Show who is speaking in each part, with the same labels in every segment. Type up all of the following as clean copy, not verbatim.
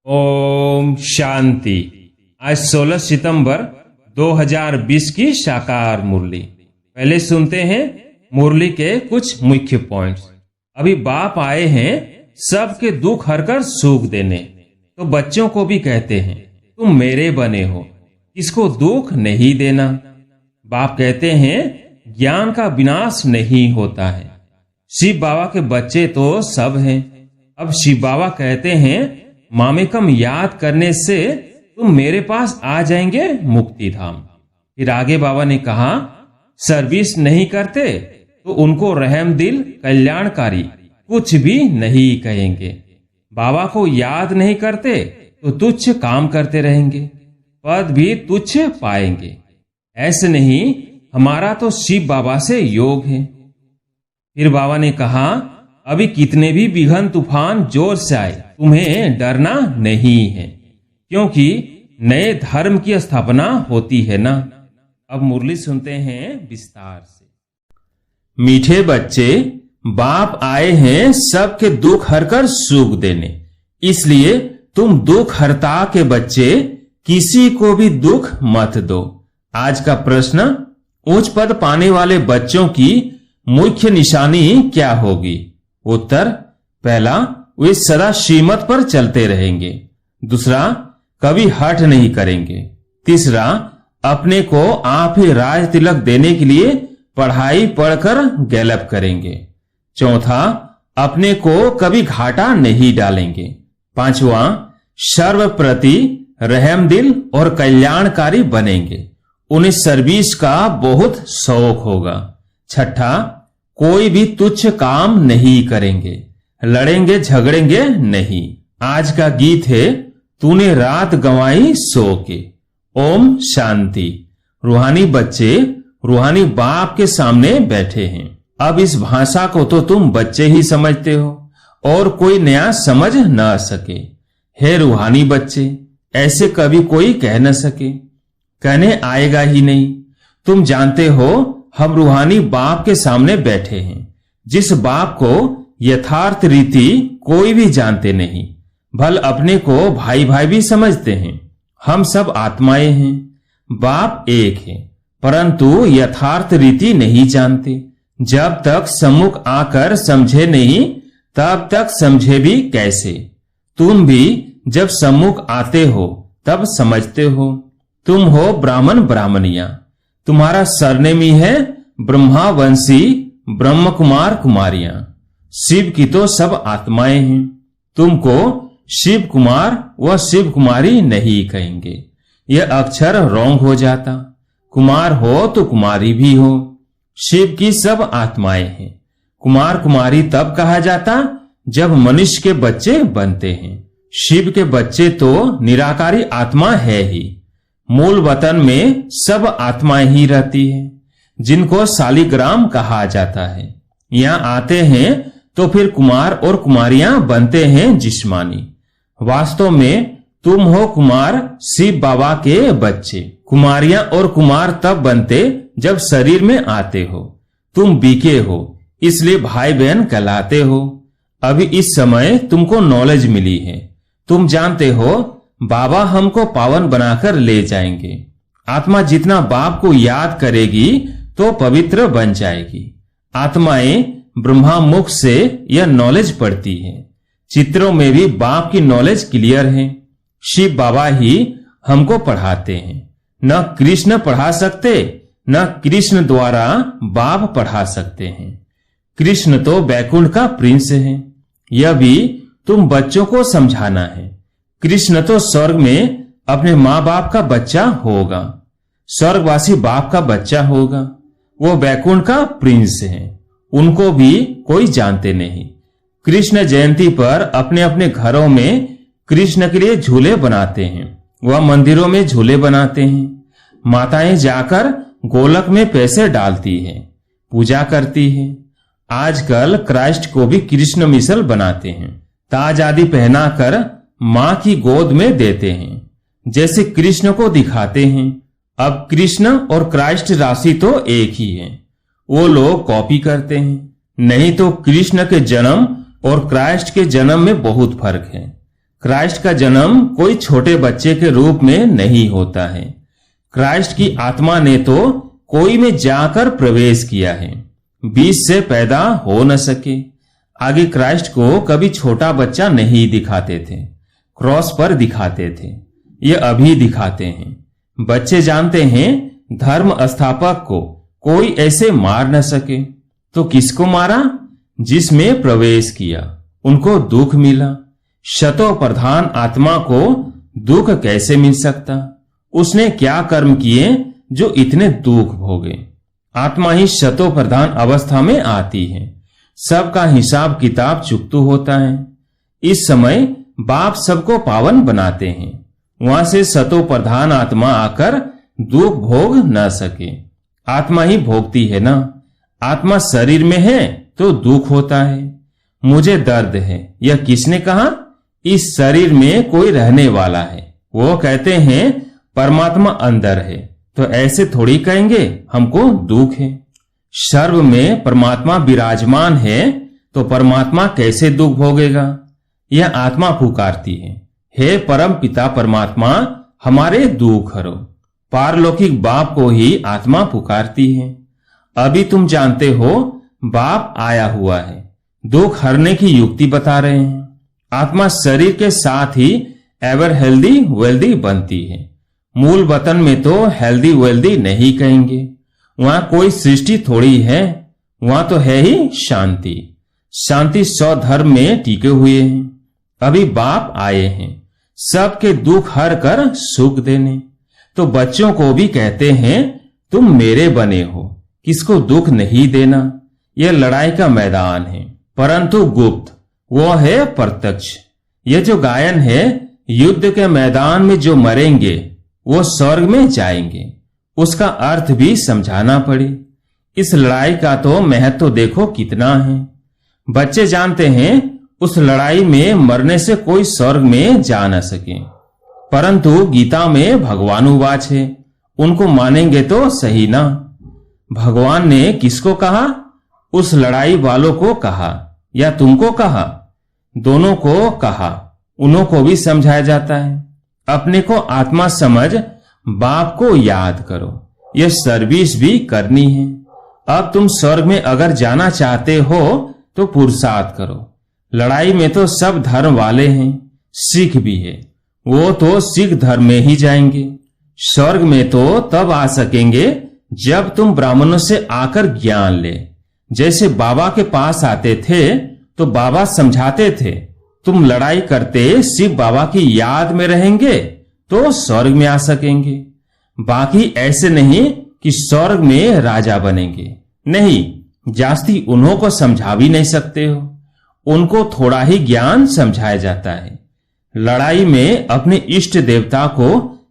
Speaker 1: ओम शांति। आज 16 सितंबर 2020 की साकार मुरली। पहले सुनते हैं मुरली के कुछ मुख्य पॉइंट्स। अभी बाप आए हैं सबके दुख हरकर सुख देने, तो बच्चों को भी कहते हैं तुम मेरे बने हो, किसको दुख नहीं देना। बाप कहते हैं ज्ञान का विनाश नहीं होता है। शिव बाबा के बच्चे तो सब हैं। अब शिव बाबा कहते हैं मामेकम याद करने से तुम मेरे पास आ जाएंगे मुक्ति धाम। फिर आगे बाबा ने कहा सर्विस नहीं करते तो उनको रहम दिल कल्याणकारी कुछ भी नहीं कहेंगे। बाबा को याद नहीं करते तो तुच्छ काम करते रहेंगे, पद भी तुच्छ पाएंगे। ऐसे नहीं, हमारा तो शिव बाबा से योग है। फिर बाबा ने कहा अभी कितने भी विघन तूफान जोर से आए तुम्हें डरना नहीं है, क्योंकि नए धर्म की स्थापना होती है ना। अब मुरली सुनते हैं विस्तार से। मीठे बच्चे, बाप आए हैं सबके दुख हरकर सुख देने, इसलिए तुम दुख हरता के बच्चे किसी को भी दुख मत दो। आज का प्रश्न, उच्च पद पाने वाले बच्चों की मुख्य निशानी क्या होगी? उत्तर, पहला, वे सदा श्रीमत पर चलते रहेंगे। दूसरा, कभी हठ नहीं करेंगे। तीसरा, अपने को आप ही राज तिलक देने के लिए पढ़ाई पढ़कर गैलप करेंगे। चौथा, अपने को कभी घाटा नहीं डालेंगे। पांचवा, सर्व प्रति रहम दिल और कल्याणकारी बनेंगे। उन्हें सर्विस का बहुत शौक होगा। छठा, कोई भी तुच्छ काम नहीं करेंगे, लड़ेंगे झगड़ेंगे नहीं। आज का गीत है तूने रात गंवाई सो के। ओम शांति। रूहानी बच्चे रूहानी बाप के सामने बैठे हैं। अब इस भाषा को तो तुम बच्चे ही समझते हो और कोई नया समझ न सके। हे रूहानी बच्चे, ऐसे कभी कोई कह न सके, कहने आएगा ही नहीं। तुम जानते हो हम रूहानी बाप के सामने बैठे हैं, जिस बाप को यथार्थ रीति कोई भी जानते नहीं, भल अपने को भाई भाई भी समझते हैं। हम सब आत्माएं हैं, बाप एक है, परंतु यथार्थ रीति नहीं जानते। जब तक सम्मुख आकर समझे नहीं, तब तक समझे भी कैसे? तुम भी जब सम्मुख आते हो तब समझते हो। तुम हो ब्राह्मण ब्राह्मणियां, तुम्हारा सरनेम ही है ब्रह्मावंशी ब्रह्म कुमार कुमारियां। शिव की तो सब आत्माएं हैं। तुमको शिव कुमार व शिव कुमारी नहीं कहेंगे, यह अक्षर रॉन्ग हो जाता। कुमार हो तो कुमारी भी हो। शिव की सब आत्माएं हैं। कुमार कुमारी तब कहा जाता जब मनुष्य के बच्चे बनते हैं। शिव के बच्चे तो निराकारी आत्मा है ही। मूल वतन में सब आत्माएं ही रहती है, जिनको शालिग्राम कहा जाता है। यहाँ आते हैं तो फिर कुमार और कुमारियां बनते हैं जिस्मानी। वास्तव में तुम हो कुमार शिव बाबा के बच्चे। कुमारियां और कुमार तब बनते जब शरीर में आते हो। तुम बीके हो, इसलिए भाई बहन कहलाते हो। अभी इस समय तुमको नॉलेज मिली है। तुम जानते हो बाबा हमको पावन बनाकर ले जाएंगे। आत्मा जितना बाप को याद करेगी तो पवित्र बन जाएगी। आत्माएं ब्रह्मा मुख से यह नॉलेज पढ़ती है। चित्रों में भी बाप की नॉलेज क्लियर है। शिव बाबा ही हमको पढ़ाते हैं। न कृष्ण पढ़ा सकते, न कृष्ण द्वारा बाप पढ़ा सकते हैं। कृष्ण तो बैकुंठ का प्रिंस है। यह भी तुम बच्चों को समझाना है। कृष्ण तो स्वर्ग में अपने माँ बाप का बच्चा होगा, स्वर्गवासी बाप का बच्चा होगा। वो बैकुंठ का प्रिंस है, उनको भी कोई जानते नहीं। कृष्ण जयंती पर अपने अपने घरों में कृष्ण के लिए झूले बनाते हैं, वह मंदिरों में झूले बनाते हैं। माताएं जाकर गोलक में पैसे डालती हैं, पूजा करती हैं। आजकल क्राइस्ट को भी कृष्ण मिसल बनाते हैं, ताज आदि पहनाकर मां की गोद में देते हैं, जैसे कृष्ण को दिखाते हैं। अब कृष्ण और क्राइस्ट राशि तो एक ही है। वो लोग कॉपी करते हैं, नहीं तो कृष्ण के जन्म और क्राइस्ट के जन्म में बहुत फर्क है। क्राइस्ट का जन्म कोई छोटे बच्चे के रूप में नहीं होता है। क्राइस्ट की आत्मा ने तो कोई में जाकर प्रवेश किया है, बीज से पैदा हो न सके। आगे क्राइस्ट को कभी छोटा बच्चा नहीं दिखाते थे, क्रॉस पर दिखाते थे, ये अभी दिखाते हैं। बच्चे जानते हैं धर्म स्थापक को कोई ऐसे मार न सके, तो किसको मारा? जिसमें प्रवेश किया उनको दुख मिला। शतो प्रधान आत्मा को दुख कैसे मिल सकता? उसने क्या कर्म किए जो इतने दुख भोगे? आत्मा ही शतो प्रधान अवस्था में आती है, सबका हिसाब किताब चुकतू होता है। इस समय बाप सबको पावन बनाते हैं, वहां से शतो प्रधान आत्मा आकर दुख भोग न सके। आत्मा ही भोगती है ना। आत्मा शरीर में है तो दुख होता है। मुझे दर्द है, यह किसने कहा? इस शरीर में कोई रहने वाला है। वो कहते हैं परमात्मा अंदर है, तो ऐसे थोड़ी कहेंगे हमको दुख है। सर्व में परमात्मा विराजमान है तो परमात्मा कैसे दुख भोगेगा? यह आत्मा पुकारती है, हे परम पिता परमात्मा हमारे दुख हरो। पारलौकिक बाप को ही आत्मा पुकारती है। अभी तुम जानते हो बाप आया हुआ है, दुख हरने की युक्ति बता रहे हैं। आत्मा शरीर के साथ ही एवर हेल्दी वेल्दी बनती है। मूल वतन में तो हेल्दी वेल्दी नहीं कहेंगे, वहां कोई सृष्टि थोड़ी है, वहां तो है ही शांति। शांति स्वधर्म में टिके हुए हैं। अभी बाप आए हैं सबके दुख हर कर सुख देने। तो बच्चों को भी कहते हैं तुम मेरे बने हो, किसको दुख नहीं देना। यह लड़ाई का मैदान है, परंतु गुप्त, वो है प्रत्यक्ष। यह जो गायन है, युद्ध के मैदान में जो मरेंगे वो स्वर्ग में जाएंगे, उसका अर्थ भी समझाना पड़े। इस लड़ाई का तो महत्व देखो कितना है। बच्चे जानते हैं उस लड़ाई में मरने से कोई स्वर्ग में जा न सके, परंतु गीता में भगवानुवाच है, उनको मानेंगे तो सही ना। भगवान ने किसको कहा? उस लड़ाई वालों को कहा या तुमको कहा? दोनों को कहा। उन्हों को भी समझाया जाता है। अपने को आत्मा समझ बाप को याद करो, यह सर्विस भी करनी है। अब तुम स्वर्ग में अगर जाना चाहते हो तो पुरुषार्थ करो। लड़ाई में तो सब धर्म वाले हैं, सिख भी है, वो तो सिख धर्म में ही जाएंगे। स्वर्ग में तो तब आ सकेंगे जब तुम ब्राह्मणों से आकर ज्ञान ले। जैसे बाबा के पास आते थे तो बाबा समझाते थे, तुम लड़ाई करते शिव बाबा की याद में रहेंगे तो स्वर्ग में आ सकेंगे। बाकी ऐसे नहीं कि स्वर्ग में राजा बनेंगे, नहीं, जास्ती उन्हों को समझा भी नहीं सकते हो। उनको थोड़ा ही ज्ञान समझाया जाता है। लड़ाई में अपने इष्ट देवता को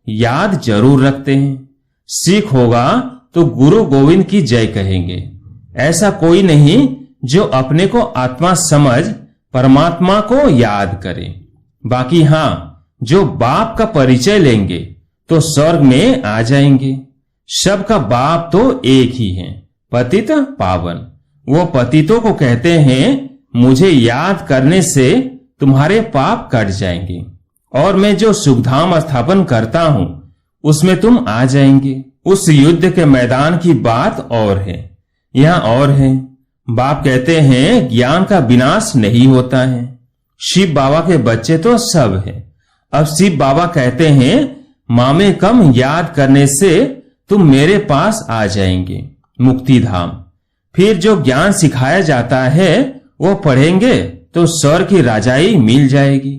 Speaker 1: याद जरूर रखते हैं। सिख होगा तो गुरु गोविंद की जय कहेंगे। ऐसा कोई नहीं जो अपने को आत्मा समझ परमात्मा को याद करे। बाकी हां, जो बाप का परिचय लेंगे तो स्वर्ग में आ जाएंगे। सबका बाप तो एक ही है, पतित पावन। वो पतितों को कहते हैं मुझे याद करने से तुम्हारे पाप कट जाएंगे, और मैं जो सुखधाम स्थापन करता हूं उसमें तुम आ जाएंगे। उस युद्ध के मैदान की बात और है, यहां और है। बाप कहते हैं ज्ञान का विनाश नहीं होता है। शिव बाबा के बच्चे तो सब है। अब शिव बाबा कहते हैं मामे कम याद करने से तुम मेरे पास आ जाएंगे, मुक्ति धाम। फिर जो ज्ञान सिखाया जाता है वो पढ़ेंगे तो स्वर्ग की राजाई मिल जाएगी।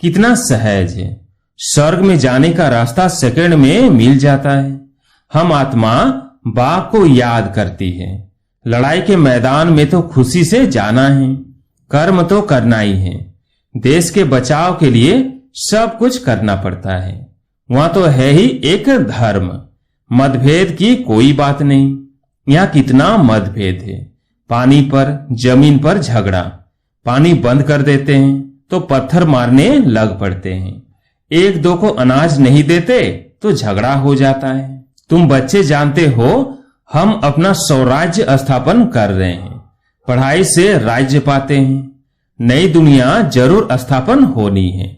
Speaker 1: कितना सहज है, स्वर्ग में जाने का रास्ता सेकंड में मिल जाता है। हम आत्मा बाप को याद करती है। लड़ाई के मैदान में तो खुशी से जाना है, कर्म तो करना ही है। देश के बचाव के लिए सब कुछ करना पड़ता है। वहां तो है ही एक धर्म, मतभेद की कोई बात नहीं। यहां कितना मतभेद है। पानी पर, जमीन पर झगड़ा। पानी बंद कर देते हैं तो पत्थर मारने लग पड़ते हैं। एक दो को अनाज नहीं देते तो झगड़ा हो जाता है। तुम बच्चे जानते हो हम अपना स्वराज्य स्थापन कर रहे हैं। पढ़ाई से राज्य पाते हैं। नई दुनिया जरूर स्थापन होनी है।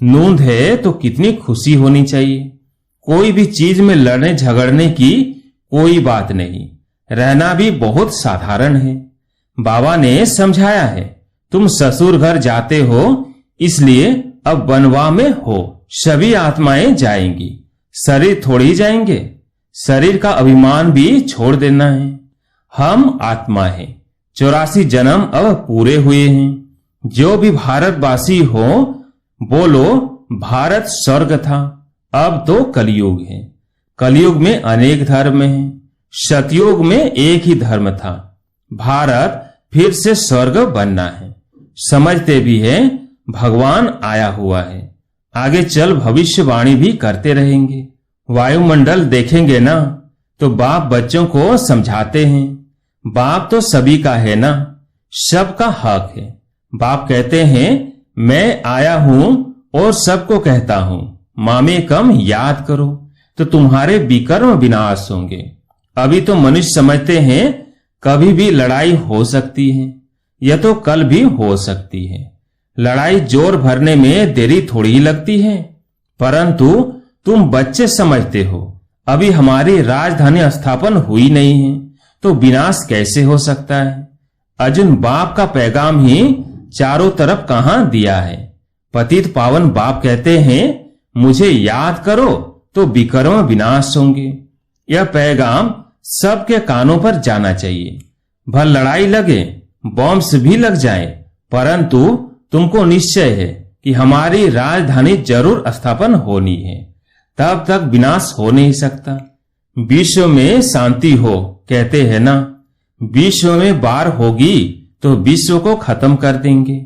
Speaker 1: नूंद है तो कितनी खुशी होनी चाहिए। कोई भी चीज में लड़ने झगड़ने की कोई बात नहीं, रहना भी बहुत साधारण है। बाबा ने समझाया है, तुम ससुर घर जाते हो इसलिए अब बनवा में हो। सभी आत्माएं जाएंगी, शरीर थोड़ी जाएंगे। शरीर का अभिमान भी छोड़ देना है। हम आत्मा हैं, 84 जन्म अब पूरे हुए हैं। जो भी भारतवासी हो बोलो भारत स्वर्ग था, अब तो कलयुग है। कलयुग में अनेक धर्म हैं, सतयुग में एक ही धर्म था। भारत फिर से स्वर्ग बनना है। समझते भी है भगवान आया हुआ है। आगे चल भविष्यवाणी भी करते रहेंगे। वायुमंडल देखेंगे ना तो बाप बच्चों को समझाते हैं। बाप तो सभी का है ना, सबका हक है। बाप कहते हैं मैं आया हूं और सबको कहता हूं, मामे कम याद करो तो तुम्हारे विकर्म विनाश होंगे। अभी तो मनुष्य समझते हैं कभी भी लड़ाई हो सकती है, यह तो कल भी हो सकती है। लड़ाई जोर भरने में देरी थोड़ी ही लगती है, परंतु तुम बच्चे समझते हो अभी हमारी राजधानी स्थापन हुई नहीं है तो विनाश कैसे हो सकता है। अर्जुन बाप का पैगाम ही चारों तरफ कहां दिया है। पतित पावन बाप कहते हैं मुझे याद करो तो विकर्म विनाश होंगे। यह पैगाम सबके कानों पर जाना चाहिए। भर लड़ाई लगे, बॉम्ब्स भी लग जाए, परंतु तुमको निश्चय है कि हमारी राजधानी जरूर स्थापन होनी है, तब तक विनाश हो नहीं सकता। विश्व में शांति हो कहते हैं ना, विश्व में बाढ़ होगी तो विश्व को खत्म कर देंगे।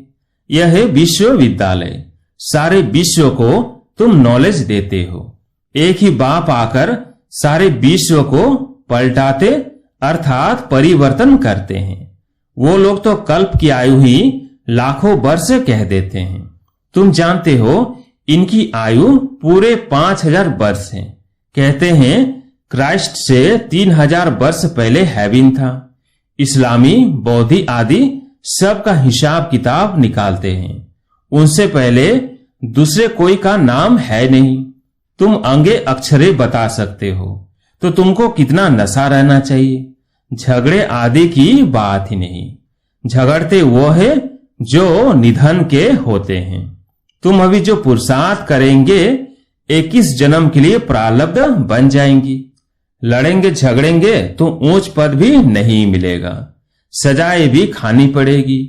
Speaker 1: यह है विश्वविद्यालय, सारे विश्व को तुम नॉलेज देते हो। एक ही बाप आकर सारे विश्व को पलटाते अर्थात परिवर्तन करते हैं। वो लोग तो कल्प की आयु ही लाखों वर्ष कह देते हैं। तुम जानते हो इनकी आयु पूरे 5000 वर्ष है। कहते हैं क्राइस्ट से 3000 वर्ष पहले हेवन था। इस्लामी, बौद्धि आदि सबका हिसाब किताब निकालते हैं। उनसे पहले दूसरे कोई का नाम है नहीं। तुम अंगे अक्षरे बता सकते हो तो तुमको कितना नशा रहना चाहिए। झगड़े आदि की बात ही नहीं। झगड़ते वो है जो निधन के होते हैं। तुम अभी जो पुरुषार्थ करेंगे 21 जन्म के लिए प्रारब्ध बन जाएंगी। लड़ेंगे झगड़ेंगे तो ऊंच पद भी नहीं मिलेगा, सजाएं भी खानी पड़ेगी।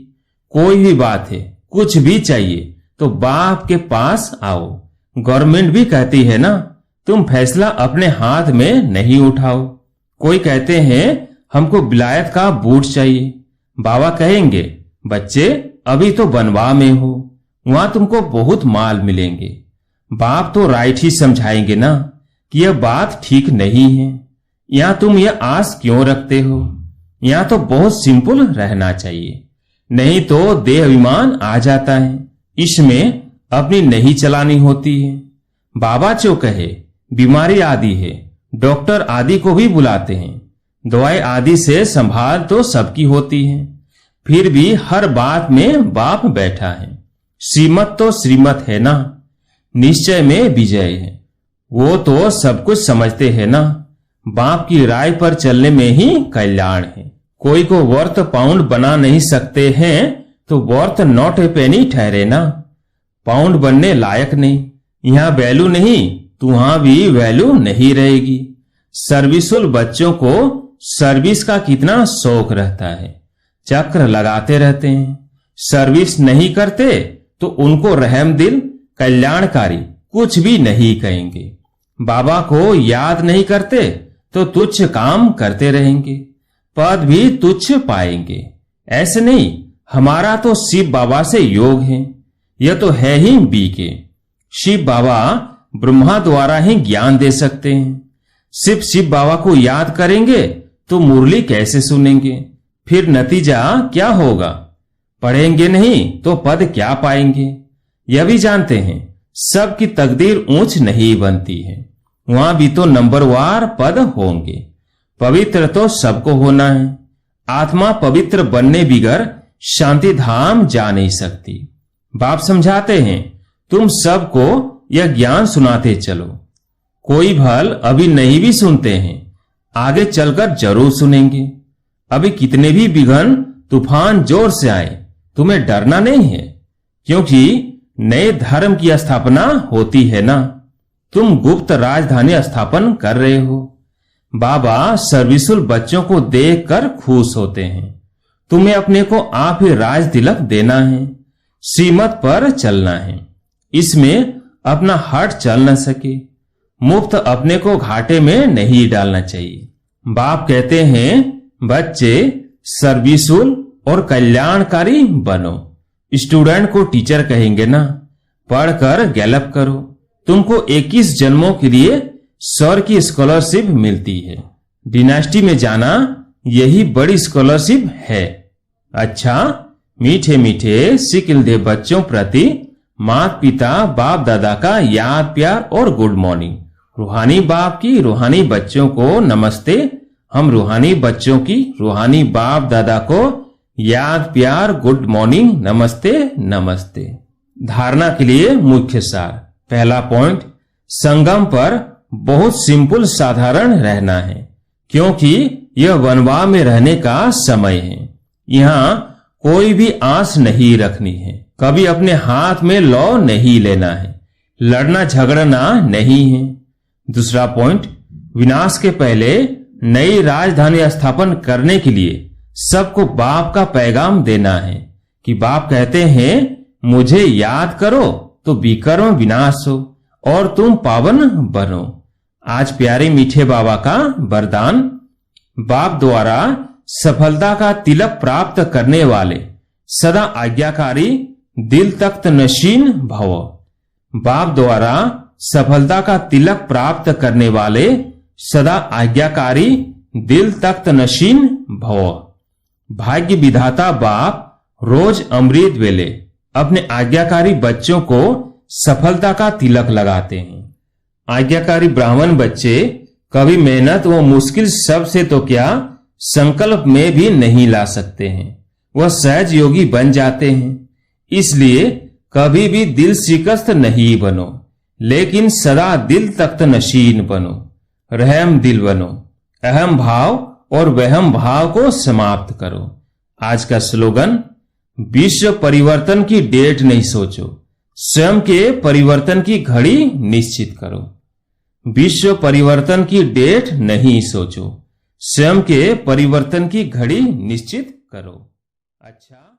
Speaker 1: कोई भी बात है, कुछ भी चाहिए तो बाप के पास आओ। गवर्नमेंट भी कहती है ना तुम फैसला अपने हाथ में नहीं उठाओ। कोई कहते हैं हमको विलायत का बूट चाहिए। बाबा कहेंगे बच्चे अभी तो बनवा में हो, वहां तुमको बहुत माल मिलेंगे। बाप तो राइट ही समझाएंगे ना कि यह बात ठीक नहीं है। यहां तुम यह आस क्यों रखते हो। यहां तो बहुत सिंपल रहना चाहिए, नहीं तो देह अभिमान आ जाता है। इसमें अपनी नहीं चलानी होती है। बाबा जो कहे बीमारी आदि है, डॉक्टर आदि को भी बुलाते हैं। दवाई आदि से संभाल तो सबकी होती है, फिर भी हर बात में बाप बैठा है। श्रीमत तो श्रीमत है ना, निश्चय में विजय है। वो तो सब कुछ समझते हैं ना। बाप की राय पर चलने में ही कल्याण है। कोई को वर्थ पाउंड बना नहीं सकते हैं तो वर्थ नॉट ए पेनी ठहरे ना। पाउंड बनने लायक नहीं। यहाँ वैल्यू नहीं तो वहां भी वैल्यू नहीं रहेगी। सर्विसुल बच्चों को सर्विस का कितना शौक रहता है, चक्र लगाते रहते हैं। सर्विस नहीं करते तो उनको रहम दिल कल्याणकारी कुछ भी नहीं कहेंगे। बाबा को याद नहीं करते तो तुच्छ काम करते रहेंगे, पद भी तुच्छ पाएंगे। ऐसे नहीं, हमारा तो शिव बाबा से योग है, यह तो है ही बीके। शिव बाबा ब्रह्मा द्वारा ही ज्ञान दे सकते हैं। सिर्फ शिव बाबा को याद करेंगे तो मुरली कैसे सुनेंगे। फिर नतीजा क्या होगा, पढ़ेंगे नहीं तो पद क्या पाएंगे। यह भी जानते हैं सबकी तकदीर ऊंच नहीं बनती है, वहां भी तो नंबरवार पद होंगे। पवित्र तो सबको होना है। आत्मा पवित्र बनने बिगर शांति धाम जा नहीं सकती। बाप समझाते हैं तुम सबको यह ज्ञान सुनाते चलो। कोई भल अभी नहीं भी सुनते हैं, आगे चलकर जरूर सुनेंगे। अभी कितने भी विघ्न तूफान जोर से आए, तुम्हें डरना नहीं है, क्योंकि नए धर्म की स्थापना होती है ना। तुम गुप्त राजधानी स्थापन कर रहे हो। बाबा सर्विसुल बच्चों को देखकर खुश होते हैं। तुम्हें अपने को आप ही राज तिलक देना है, श्रीमत पर चलना है, इसमें अपना हट चल न सके। मुफ्त अपने को घाटे में नहीं डालना चाहिए। बाप कहते हैं बच्चे सर्विसुल और कल्याणकारी बनो। स्टूडेंट को टीचर कहेंगे ना। पढ़कर गैलप करो। तुमको 21 जन्मों के लिए सर की स्कॉलरशिप मिलती है। डिनास्टी में जाना यही बड़ी स्कॉलरशिप है। अच्छा, मीठे मीठे सिकिलदे बच्चों प्रति माता पिता बाप दादा का याद प्यार और गुड मॉर्निंग। रूहानी बाप की रूहानी बच्चों को नमस्ते। हम रूहानी बच्चों की रूहानी बाप दादा को याद प्यार गुड मॉर्निंग नमस्ते नमस्ते। धारणा के लिए मुख्य सार। पहला पॉइंट, संगम पर बहुत सिंपल साधारण रहना है, क्योंकि यह वनवा में रहने का समय है। यहाँ कोई भी आस नहीं रखनी है। कभी अपने हाथ में लौ नहीं लेना है। लड़ना झगड़ना नहीं है। दूसरा पॉइंट, विनाश के पहले नई राजधानी स्थापन करने के लिए सबको बाप का पैगाम देना है कि बाप कहते हैं मुझे याद करो तो विकर्म विनाश हो और तुम पावन बनो। आज प्यारे मीठे बाबा का वरदान। बाप द्वारा सफलता का तिलक प्राप्त करने वाले सदा आज्ञाकारी दिल तख्त नशीन भव। बाप द्वारा सफलता का तिलक प्राप्त करने वाले सदा आज्ञाकारी दिल तख्त नशीन भव। भाग्य विधाता बाप रोज अमृत वेले अपने आज्ञाकारी बच्चों को सफलता का तिलक लगाते हैं। आज्ञाकारी ब्राह्मण बच्चे कभी मेहनत व मुश्किल सब से तो क्या संकल्प में भी नहीं ला सकते हैं। वह सहज योगी बन जाते हैं। इसलिए कभी भी दिल शिकस्त नहीं बनो, लेकिन सदा दिल तख्त नशीन बनो। रहम दिल बनो। अहम भाव और वहम भाव को समाप्त करो। आज का स्लोगन, विश्व परिवर्तन की डेट नहीं सोचो, स्वयं के परिवर्तन की घड़ी निश्चित करो। विश्व परिवर्तन की डेट नहीं सोचो, स्वयं के परिवर्तन की घड़ी निश्चित करो। अच्छा।